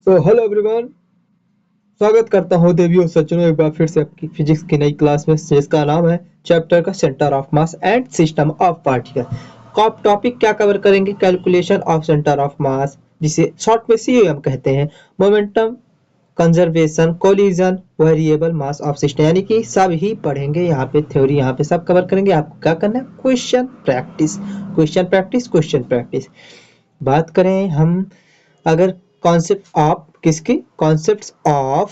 तो hello everyone, स्वागत करता हूँ देवियों सज्जनों एक बार फिर से आपकी फिजिक्स की नई क्लास में, जिसका नाम है चैप्टर का centre of mass and system of particle. आप टॉपिक क्या कवर करेंगे? कैलकुलेशन ऑफ सेंटर ऑफ मास, जिसे शॉर्ट में सीएम कहते हैं, momentum, conservation, collision, variable mass of system, यानी कि सब ही पढ़ेंगे यहाँ पे। थ्योरी यहाँ पे सब कवर करेंगे। आपको क्या करना है? Question practice, question practice, question practice. बात करें हम अगर कॉन्सेप्ट ऑफ किसकी, concepts of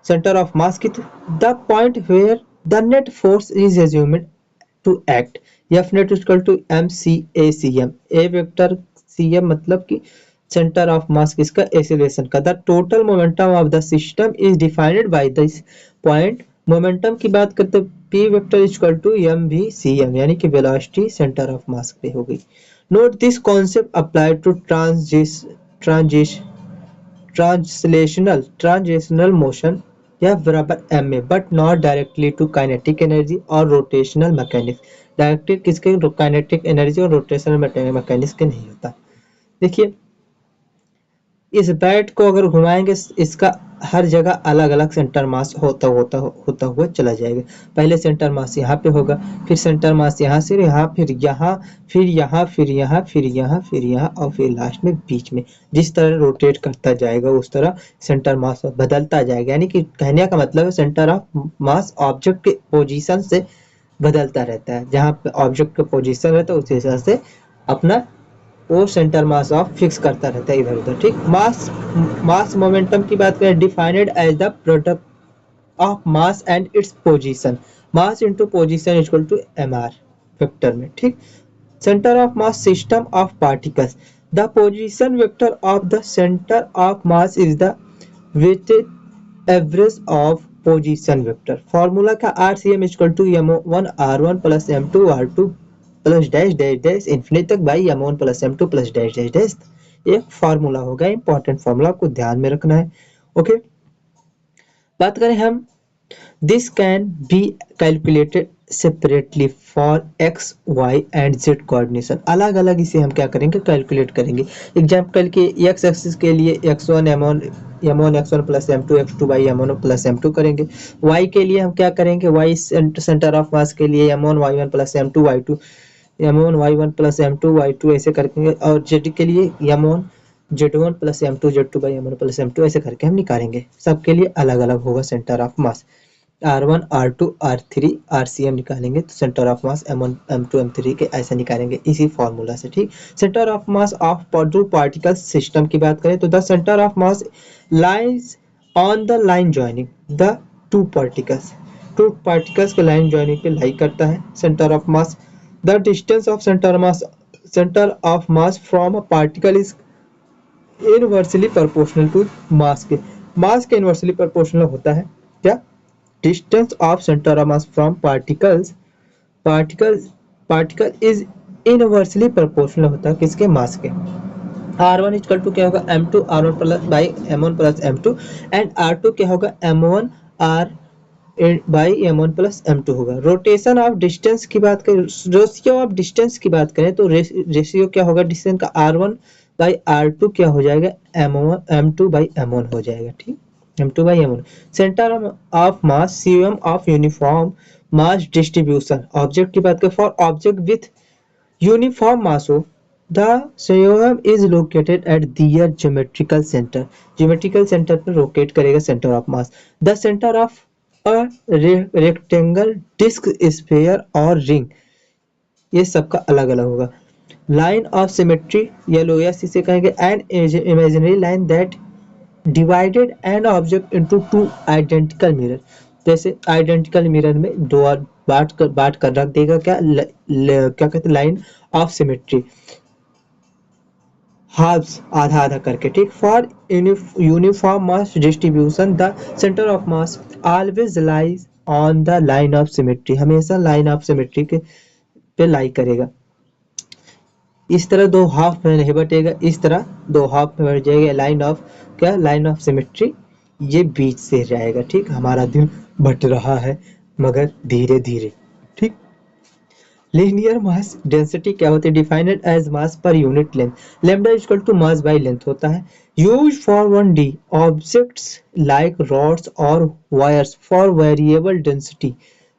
centre of mass की, तो the point where the net force is assumed to act, F net equal to M C A C M, A vector C M मतलब कि centre of mass किसका? Acceleration का। The total momentum of the system is defined by this point. Momentum की बात करते P vector equal to M V C M, यानी कि velocity centre of mass पे हो गई। Note this concept applied to ट्रांजिश ट्रांसलेशनल मोशन, यह बराबर M A, but not directly to kinetic energy और रोटेशनल मैकेनिक्स। डायरेक्टली किसके? काइनेटिक एनर्जी और रोटेशनल मैकेनिक्स के नहीं होता। देखिए, इस बैट को अगर घुमाएंगे, इसका हर जगह अलग अलग सेंटर मास होता हुआ चला जाएगा। पहले सेंटर मास यहाँ पे होगा, फिर सेंटर मास यहाँ से यहाँ, फिर यहाँ, फिर यहाँ, फिर यहाँ, फिर यहाँ, फिर यहाँ, और फिर लास्ट में बीच में। जिस तरह रोटेट करता जाएगा उस तरह सेंटर मास बदलता जाएगा। यानी कि कहने का मतलब है सेंटर ऑफ मास ऑब्जेक्ट के पोजीशन से बदलता रहता है। जहाँ पे ऑब्जेक्ट का पोजीशन रहता है उस हिसाब से अपना वो सेंटर मास ऑफ फिक्स करता रहता है इधर उधर। ठीक, मास मास मोमेंटम की बात करें, defined as the product of mass and its position, mass into position equal to MR vector में। ठीक, centre of mass system of particles, the position vector of the centre of mass is the weighted average of position vector. Formula का R C M equal to M one R one plus M two R two plus dash dash dash infinity तक by M one plus M to plus dash dash dash. एक formula होगा, important formula, आपको ध्यान में रखना है। Okay, बात करें हम, this can be calculated separately for X Y and Z coordination. अलग अलग इसे हम क्या करेंगे? कैलकुलेट करेंगे। एग्जाम्पल के एक्स एक्सिस के लिए X one M one X one plus M two X two by M one plus M two करेंगे। वाई के लिए हम क्या करेंगे? वाई सेंटर ऑफ मास के लिए M one Y one plus M two Y two, M one Y one plus M two Y two ऐसे करके, और जेड के लिए M one Z one plus M two Z two by M one plus M two ऐसे करके हम निकालेंगे। सबके लिए अलग अलग होगा centre of mass. R one R two R three R C M निकालेंगे तो centre of mass M one M two M three के ऐसे निकालेंगे इसी फॉर्मूला से। ठीक, centre of mass of two particle system की बात करें तो the centre of mass lies on the line joining the two particles, two particles के लाइन ज्वाइनिंग पे लाई करता है centre of mass. The distance of centre of mass from a particle is inversely proportional to mass के inversely proportional होता है क्या? Distance of centre of mass from particles particle is inversely proportional होता है किसके? मास के। आर वन इक्वल टू क्या होगा? M two R one plus by M one plus M two, and R two क्या होगा? M one R by M one plus M two होगा। Rotation of distance की बात करें, रेशियो ऑफ डिस्टेंस की बात करें तो रेशियो क्या होगा डिस्टेंस का? R one by R two क्या हो जाएगा? M one M two by M one हो जाएगा। ठीक, M two by M one. Centre of mass C M of uniform mass distribution, object की बात करें, for object with uniform mass हो, the COM is located at their geometrical center, geometrical center पर rocket करेगा center of mass, the center of a rectangle, disc, sphere और ring, ये सबका अलग अलग होगा। लाइन ऑफ सिमेट्री या लोएस्ट इसे कहेंगे an imaginary line that divided an object into two identical mirror. जैसे आइडेंटिकल मिरर में दो और बांट कर रख देगा क्या? क्या कहते हैं? लाइन ऑफ सिमेट्री, हाफ्स आधा आधा करके। ठीक, for uniform mass distribution the centre of mass always lies on the line of symmetry, हमेशा लाइन ऑफ सिमेट्री के पे लाई करेगा। इस तरह दो हाफ में नहीं बटेगा, इस तरह दो हाफ में बट जाएगा। लाइन ऑफ क्या? लाइन ऑफ सिमेट्री ये बीच से जाएगा। ठीक, हमारा दिल बट रहा है मगर धीरे धीरे। ठीक, लीनियर मास डेंसिटी क्या होती है? Defined as mass per unit length, lambda equal to mass by length होता है। Used for 1D objects like rods or wires for variable density.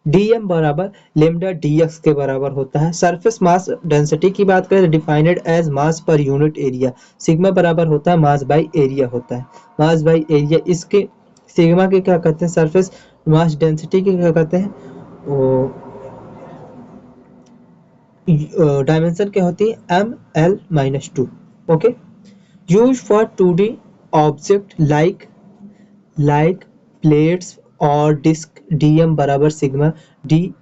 dm बराबर lambda dx के बराबर होता है। सरफेस मास डेंसिटी की बात करें तो defined as mass per unit area. Sigma बराबर होता है मास बाई एरिया होता है। मास बाई एरिया, इसके सिग्मा के क्या कहते हैं, सरफेस मास डेंसिटी के क्या कहते हैं, वो डायमेंशन क्या होती है, ml-2। Okay. Use for 2D object like plates और डिस्क। डीएम बराबर सिग्मा डी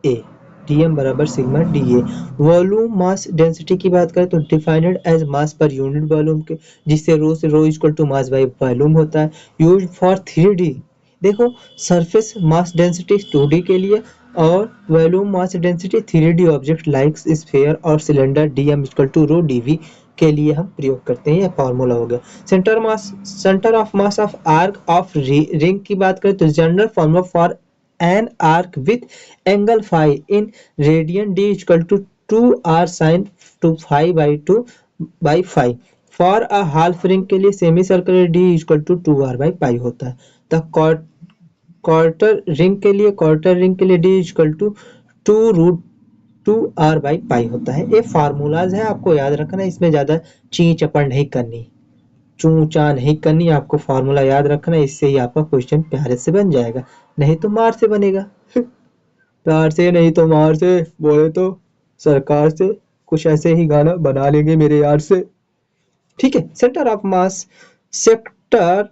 ए। डीएम बराबर sigma D A. Volume mass density की बात करें तो defined as mass per unit volume के, जिससे रो से rho equal to mass by volume होता है। यूज फॉर 3D, देखो सरफेस मास डेंसिटी 2D के लिए और volume mass density 3D object like sphere और cylinder DM equal to rho DV के लिए हम प्रयोग करते हैं। यह फॉर्मूला हो गया। Centre of mass of arc of ring की बात करें तो general formula for an arc with angle phi in radian D equal to 2r sin 2 phi by 2 by phi. For a half ring के लिए semi circular D equal to 2r by pi होता है। The quarter ring के लिए D equal to 2√2r/पाई होता है। ये formulas है, आपको याद रखना है, इसमें ज्यादा ची चपड़ नहीं करनी, चू चा नहीं करनी, आपको फार्मूला याद रखना है, इससे ही आपका क्वेश्चन प्यारे से बन जाएगा, नहीं तो मार से बनेगा। प्यार से नहीं तो मार से, बोले तो सरकार से, कुछ ऐसे ही गाना बना लेंगे मेरे यार से। ठीक है। Centre of mass, sector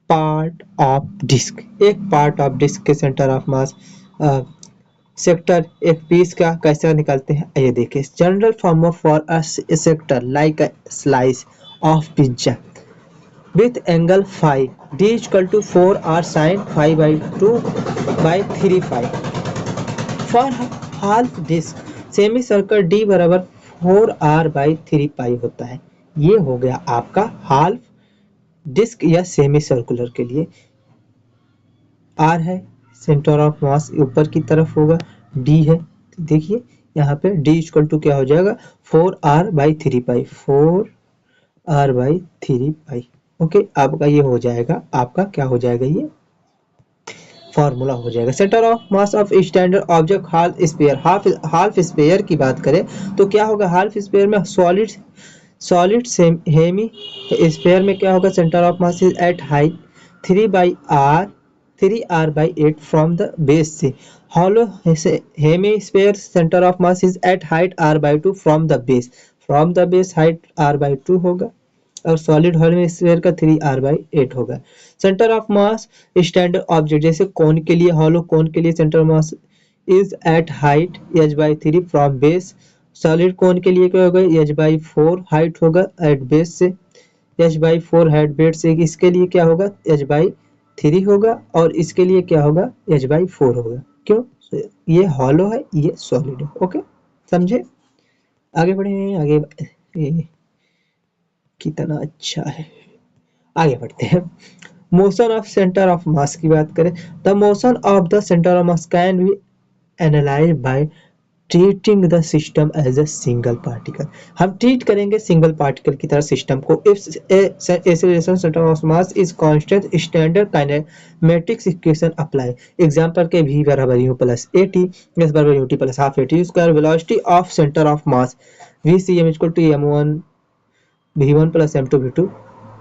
part of disc, एक पार्ट ऑफ डिस्क के सेंटर ऑफ मास सेक्टर एक पीस का कैसे निकालते हैं, ये देखिए। General formula for a sector like a slice of pizza with angle phi D equal to 4r sin 5 by 2 by 3 phi. For half disc semi circle D बराबर 4r/3 pi होता है। ये हो गया आपका हाल्फ डिस्क या semi circular के लिए। आर है सेंटर ऑफ मास, ऊपर की तरफ होगा। डी है, देखिए यहाँ पे डी इक्वल टू क्या हो जाएगा, 4r/3 पाई, 4r/3 पाई। ओके, आपका ये हो जाएगा, आपका क्या हो जाएगा, ये फॉर्मूला हो जाएगा। Centre of mass of standard object half sphere. Half sphere की बात करें तो क्या होगा, हाल्फ स्पेयर में सॉलिड हेमी स्पेयर में क्या होगा, centre of mass is at height 3r/8 from the base से। Hollow hemisphere centre of mass is at height r/2 from the base height r/2 होगा, और सॉलिड हेमिस्फीयर का 3r/8 होगा। Centre of mass standard object, जैसे cone के लिए, hollow cone के लिए centre mass is at height h/3 from base. Solid cone के लिए क्या होगा, h/4 हाइट होगा एट बेस से, h/4 हाइट बेस से। इसके लिए क्या होगा, h/3 होगा, और इसके लिए क्या होगा, h/4 होगा। क्यों, ये हॉलो है, ये सॉलिड है। ओके, समझे। आगे बढ़े, आगे कितना अच्छा है, आगे बढ़ते हैं। Motion of centre of mass की बात करें, the motion of the centre of mass can be analyse by treating the system as a single particle. हम ट्रीट करेंगे सिंगल पार्टिकल की तरह सिस्टम को। If acceleration centre of mass is constant, standard kinematics equation apply. Example के v बराबर u plus at, s बराबर ut plus half at square. Velocity of centre of mass vcm equal to m1 v1 plus m2 v2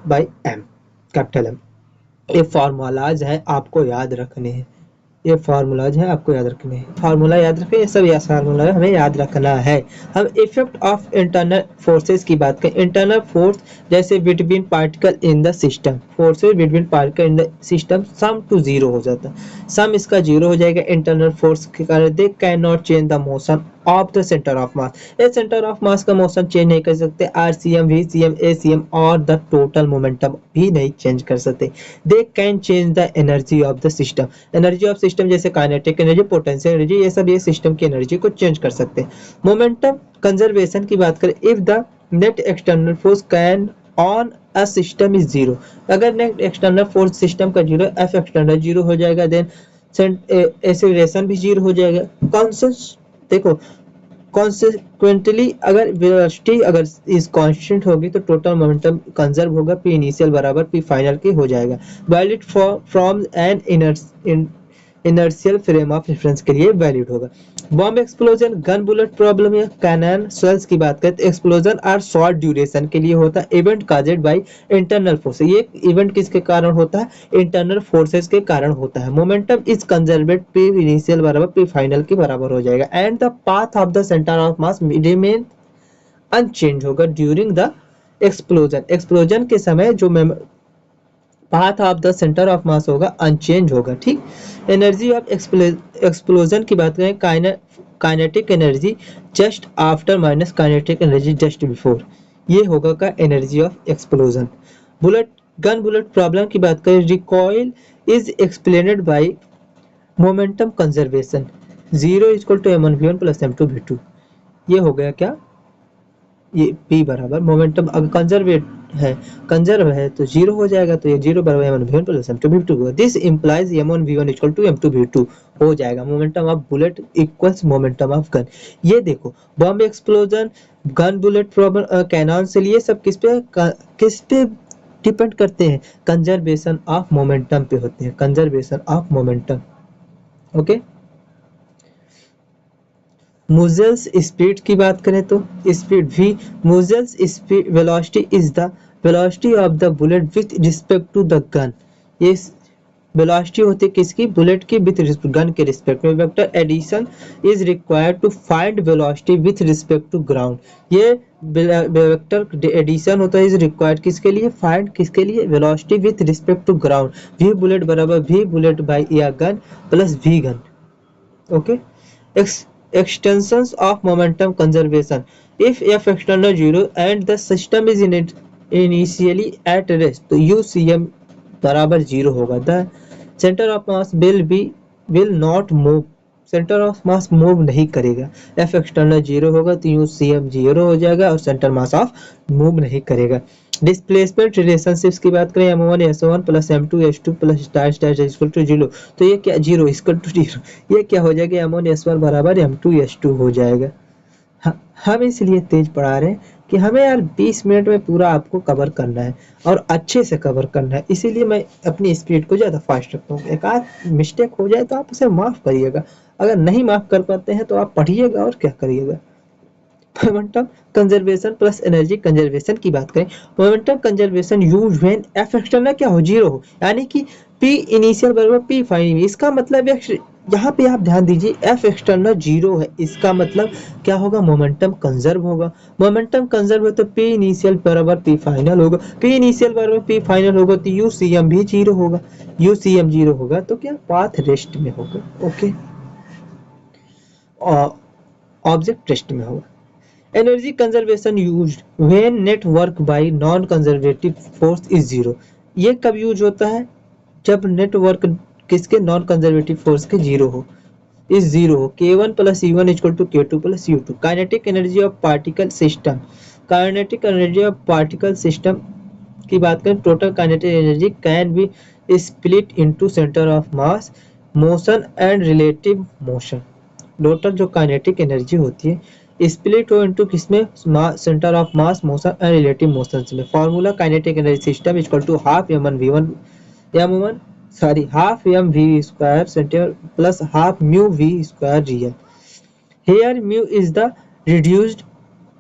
by m, capital M। ये formulas हैं, आपको याद रखने हैं, ये फार्मूलाज हैं, आपको याद रखने हैं। फार्मूला याद रखें, ये सब फार्मूला हमें याद रखना है। हम इफेक्ट ऑफ इंटरनल फोर्सेस की बात करें। इंटरनल फोर्स जैसे between particle in the system, forces between particle in the system sum to zero हो जाता है, सम इसका जीरो हो जाएगा इंटरनल फोर्स के कारण। They can not change the motion of the centre of मास, ये सेंटर ऑफ मास का मोशन चेंज नहीं कर सकते। आरसीएम, वीसीएम, एसीएम और द टोटल मोमेंटम भी नहीं चेंज कर सकते। They can change the energy of the system, energy of system जैसे काइनेटिक एनर्जी, पोटेंशियल एनर्जी, ये सब ये सिस्टम की एनर्जी को चेंज कर सकते हैं। मोमेंटम कंजर्वेशन की बात करें, if the net external force can on a system is zero, अगर नेट एक्सटर्नल फोर्स सिस्टम का जीरो, एफ एक्सटर्नल जीरो हो जाएगा, देन एक्सेलरेशन भी जीरो हो जाएगा। कॉन्सेंट देखो, कॉन्सिक्वेंटली अगर वेलोसिटी अगर इस कांस्टेंट होगी तो टोटल मोमेंटम कंजर्व होगा, पी इनिशियल बराबर पी फाइनल के हो जाएगा, valid from N inertial frame of reference के लिए वैलिड होगा। Bomb explosion, gun bullet problem या कैनन सेल्स की बात करें तो एक्सप्लोजन आर शॉर्ट ड्यूरेशन के लिए होता है, इवेंट काजेड बाय इंटरनल फोर्स, ये इवेंट किसके कारण होता है, इंटरनल फोर्सेस के कारण होता है। Momentum is conserved, P initial बराबर पी फाइनल के बराबर हो जाएगा, and the path of the centre of mass remain unchange होगा ड्यूरिंग द एक्सप्लोजन, एक्सप्लोजन के समय जो path of the centre of mass होगा अनचेंज होगा। ठीक, एनर्जी ऑफ एक्सप्लोजन की बात करें, kinetic energy just after minus kinetic energy just before, ये होगा का energy of explosion. Bullet gun bullet problem की बात करें, recoil is explained by momentum conservation, 0 equal to m1v1 plus m2v2, ये हो गया क्या, ये p बराबर मोमेंटम अगर कंजर्व है तो 0 हो जाएगा, तो ये 0 बराबर m1v1 प्लस m2v2 होगा। This implies m1v1 equal to m2v2 हो जाएगा, momentum of bullet equals momentum of gun. ये देखो bomb explosion, gun bullet problem, cannon से लिए सब किस पे डिपेंड करते हैं, कंजर्वेशन ऑफ मोमेंटम पे होते हैं, conservation of momentum. Okay, muzzles speed की बात करें तो speed v, muzzles speed velocity is the velocity of the bullet with respect to the gun, ये वेलोसिटी होती है किसकी, बुलेट की विथ गन के रिस्पेक्ट में। Vector addition is required to find velocity with respect to ground, ये vector addition होता है, इज रिक्वायर्ड किसके लिए, फाइंड किसके लिए, velocity with respect to ground, v bullet बराबर v bullet by air gun plus v gun. Okay, extensions of momentum conservation, if f external 0 and the system is initially at rest तो ucm बराबर 0 होगा, the center of mass will not move, centre of mass move नहीं करेगा, f external 0 होगा तो ucm 0 हो जाएगा और सेंटर मास ऑफ मूव नहीं करेगा। डिस्प्लेसमेंट रिलेशनशिप्स की बात करें, m1 s1 plus m2 s2 plus dash dash equal to 0, तो ये क्या 0 इक्वल टू 0, ये क्या हो जाएगा, m1 s1 बराबर m2 s2 हो जाएगा। हम इसलिए तेज पढ़ा रहे हैं कि हमें यार 20 मिनट में पूरा आपको कवर करना है और अच्छे से कवर करना है, इसीलिए मैं अपनी स्पीड को ज़्यादा फास्ट रखता हूँ। एक आध मिस्टेक हो जाए तो आप उसे माफ़ करिएगा, अगर नहीं माफ़ कर पाते हैं तो आप पढ़िएगा और क्या करिएगा। Momentum conservation plus energy conservation की बात करें, momentum conservation use when F external क्या हो, 0 हो, यानी कि पी इनिशियल बराबर पी फाइनल, इसका मतलब यहाँ पे आप ध्यान दीजिए एफ एक्सटर्नल 0 है, इसका मतलब क्या होगा, मोमेंटम कंजर्व होगा, मोमेंटम कंजर्व हो तो पी इनिशियल बराबर पी फाइनल होगा, पी इनिशियल बराबर पी फाइनल होगा तो यूसीएम भी 0 होगा, यूसीएम 0 होगा तो क्या पाथ रेस्ट में होगा। ओके, ऑब्जेक्ट रेस्ट में होगा। Energy conservation used when net work by non conservative force is 0, ये कब यूज होता है, जब नेटवर्क किसके, नॉन कंजर्वेटिव फोर्स के 0 हो, इज 0 हो, k1 plus e1 equal to k2 plus u2। Kinetic energy of particle system, kinetic energy of particle system की बात करें, total kinetic energy can be split into centre of mass, motion and relative motion. Total जो kinetic energy होती है split हो into किसमें, centre of mass, motion and relative motion में। Formula kinetic energy system equal to half m1v1 half mv square centimetre plus half mu v square real. Here mu is the reduced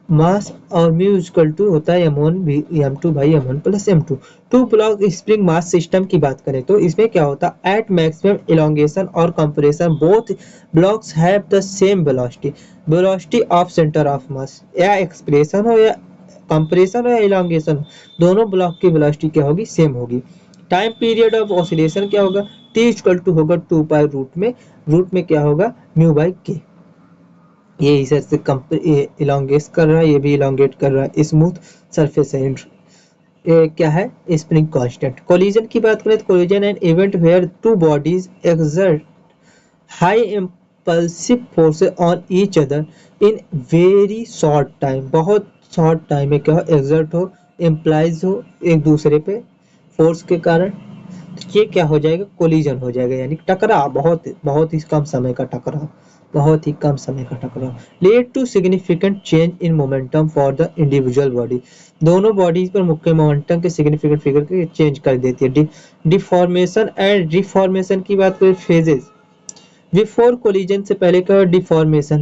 mass और mu equal to होता है m2 by m1 plus m2। Two block spring mass system की बात करें तो इसमें क्या होता है, एट मैक्सिमम इलोंगेशन और compression both blocks have the same velocity, velocity of centre of mass, या एक्सप्रेशन हो या कंप्रेशन हो या इलोंगेशन हो, दोनों ब्लॉक की वेलोसिटी क्या होगी, सेम होगी। टाइम पीरियड ऑफ ऑसिलेशन क्या होगा, t इक्वल टू होगा 2 पाई रूट में क्या होगा, म्यू बाई के, ये इस से इलोंगेट कर रहा है, ये भी इलोंगेट कर रहा है, स्मूथ सरफेस है। ये क्या है, स्प्रिंग कांस्टेंट। कोलिजन की बात करें तो collision an event where two bodies exert high impulsive forces on each other in very short time, बहुत शॉर्ट टाइम में क्या हो, एक्सर्ट हो, इम्प्लाइज हो एक दूसरे पे फोर्स के कारण। ये क्या हो जाएगा, कोलिजन हो जाएगा, यानी टकराव, बहुत ही कम समय का टकराव, बहुत ही कम समय का टकराव। Lead to significant change in momentum for the individual body, दोनों बॉडीज पर मुख्य मोमेंटम के सिग्निफिकेंट फिगर के चेंज कर देती है। डिफॉर्मेशन एंड रिफॉर्मेशन की बात करें, फेजेस, बिफोर कोलिजन से पहले का डिफॉर्मेशन,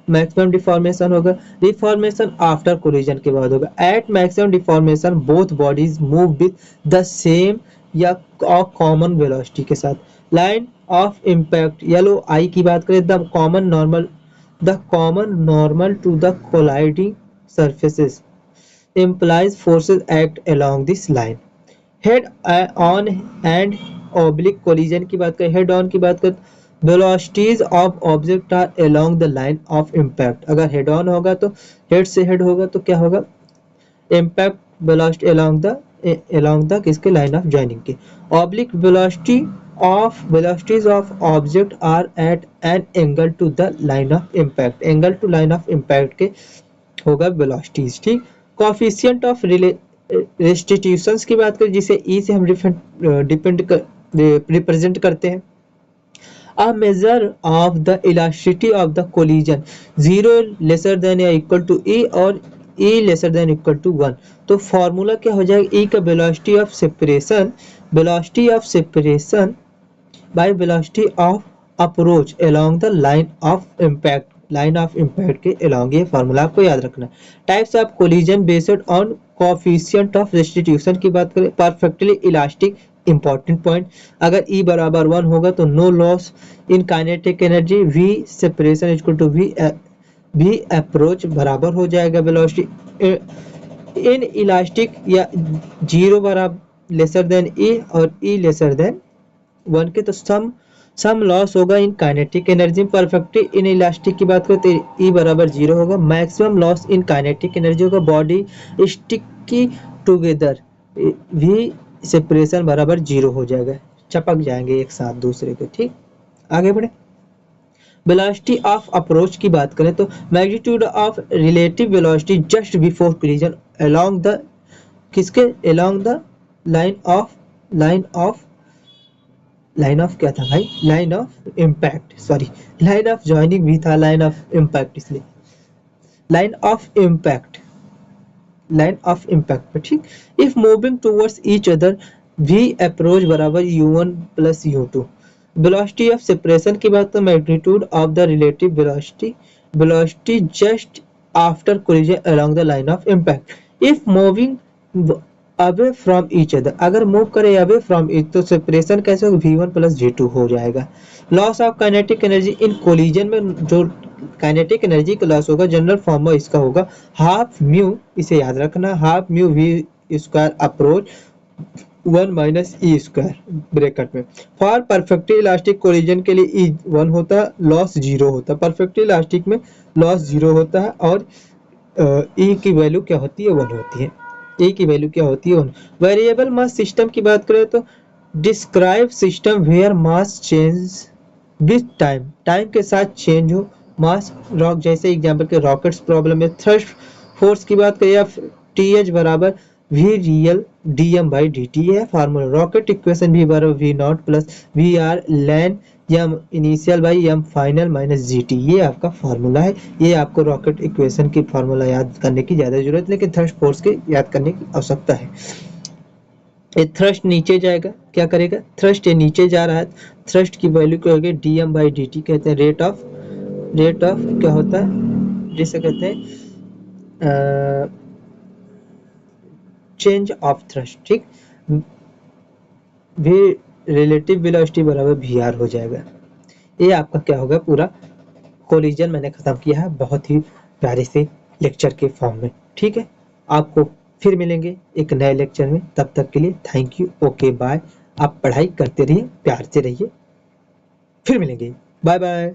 मैक्सिमम डिफॉर्मेशन होगा। रिफॉर्मेशन आफ्टर कोलिजन के बाद होगा। At maximum deformation both bodies move with the same या कॉमन वेलोसिटी के साथ। Line of impact, L O I की बात करें, the common normal to the colliding surfaces implies forces act along this line। Head on and oblique collision की बात करें, head on की बात करें, velocities of object are along the line of impact. अगर हेड ऑन होगा तो head से हेड होगा तो क्या होगा, इम्पैक्ट वेलोसिटी अलोंग द किसके, लाइन ऑफ जॉइनिंग के। Oblique velocities of object are at an angle to the line of impact, angle to line of impact के होगा वेलोसिटीज, ठीक। कोएफिशिएंट ऑफ रेस्टिट्यूशंस की बात करें, जिसे ई से हम रिप्रेजेंट करते हैं। A measure of the elasticity of the collision 0 lesser than or equal to E और E lesser than equal to 1। तो फॉर्मूला क्या हो जाएगा, E का velocity of separation by velocity of approach along the line of impact के along, ये formula आपको याद रखना। Types of collision based on coefficient of restitution की बात करें, परफेक्टली इलास्टिक, इंपॉर्टेंट पॉइंट, अगर E बराबर 1 होगा तो no loss in kinetic energy, V separation equal to V approach बराबर हो जाएगा वेलोसिटी। इन इलास्टिक या 0 बराबर लेसर देन E और E लेसर देन 1 के, तो सम लॉस होगा in kinetic energy. Perfectly inelastic की बात करें तो E बराबर 0 होगा। Maximum loss in kinetic energy होगा, body sticky together, V separation बराबर 0 हो जाएगा, चपक जाएंगे एक साथ दूसरे के, ठीक। आगे बढ़े, वेलोसिटी ऑफ अप्रोच की बात करें तो magnitude of relative velocity just before collision along the किसके, अलोंग द लाइन ऑफ क्या था भाई, line of impact, sorry line of joining भी था, लाइन ऑफ इम्पैक्ट, इसलिए लाइन ऑफ इम्पैक्ट पे, ठीक। If moving towards each other, V approach बराबर U1 plus U2। Velocity of separation की बात तो magnitude of the relative velocity just after collision along the line of impact. If moving away from each other, अगर move करे away from each तो separation कैसे होगा, V1 plus G2 हो जाएगा। Loss of kinetic energy in collision में, जो kinetic energy का लॉस होगा, जनरल फॉर्म में इसका होगा हाफ म्यू, इसे याद रखना, half mu V square approach 1 minus E square bracket में। फॉर परफेक्टली इलास्टिक कोलिजन के लिए E1 होता है, लॉस 0 होता है। परफेक्टली इलास्टिक में लॉस 0 होता है और E की वैल्यू क्या होती है, 1 होती है। E की वैल्यू क्या होती है, 1। वेरिएबल मास सिस्टम की बात करें तो describe system where mass change with time के साथ चेंज हो मास, रॉक जैसे एग्जांपल के रॉकेट्स प्रॉब्लम में। थ्रस्ट फोर्स की बात करें, TH बराबर V real dm by dt है फार्मूला। रॉकेट इक्वेशन भी बराबर V0 प्लस VR लैन m initial by m final minus GT, ये आपका फार्मूला है। ये आपको रॉकेट इक्वेशन की फार्मूला याद करने की ज्यादा जरूरत, लेकिन थ्रस्ट फोर्स की याद करने की आवश्यकता है। ये थ्रस्ट नीचे जाएगा, क्या करेगा, थ्रस्ट ये नीचे जा रहा है, थ्रस्ट की वैल्यू क्या होगी, dm बाई dt कहते हैं, रेट ऑफ क्या होता है, जिसे कहते हैं चेंज ऑफ थ्रस्ट, ठीक। भी रिलेटिव वेलोसिटी बराबर VR हो जाएगा। ये आपका क्या होगा, पूरा कोलिजन मैंने खत्म किया है बहुत ही प्यारे से लेक्चर के फॉर्म में, ठीक है। आपको फिर मिलेंगे एक नए लेक्चर में, तब तक के लिए थैंक यू, ओके बाय। आप पढ़ाई करते रहिए, प्यार से रहिए, फिर मिलेंगे, बाय बाय।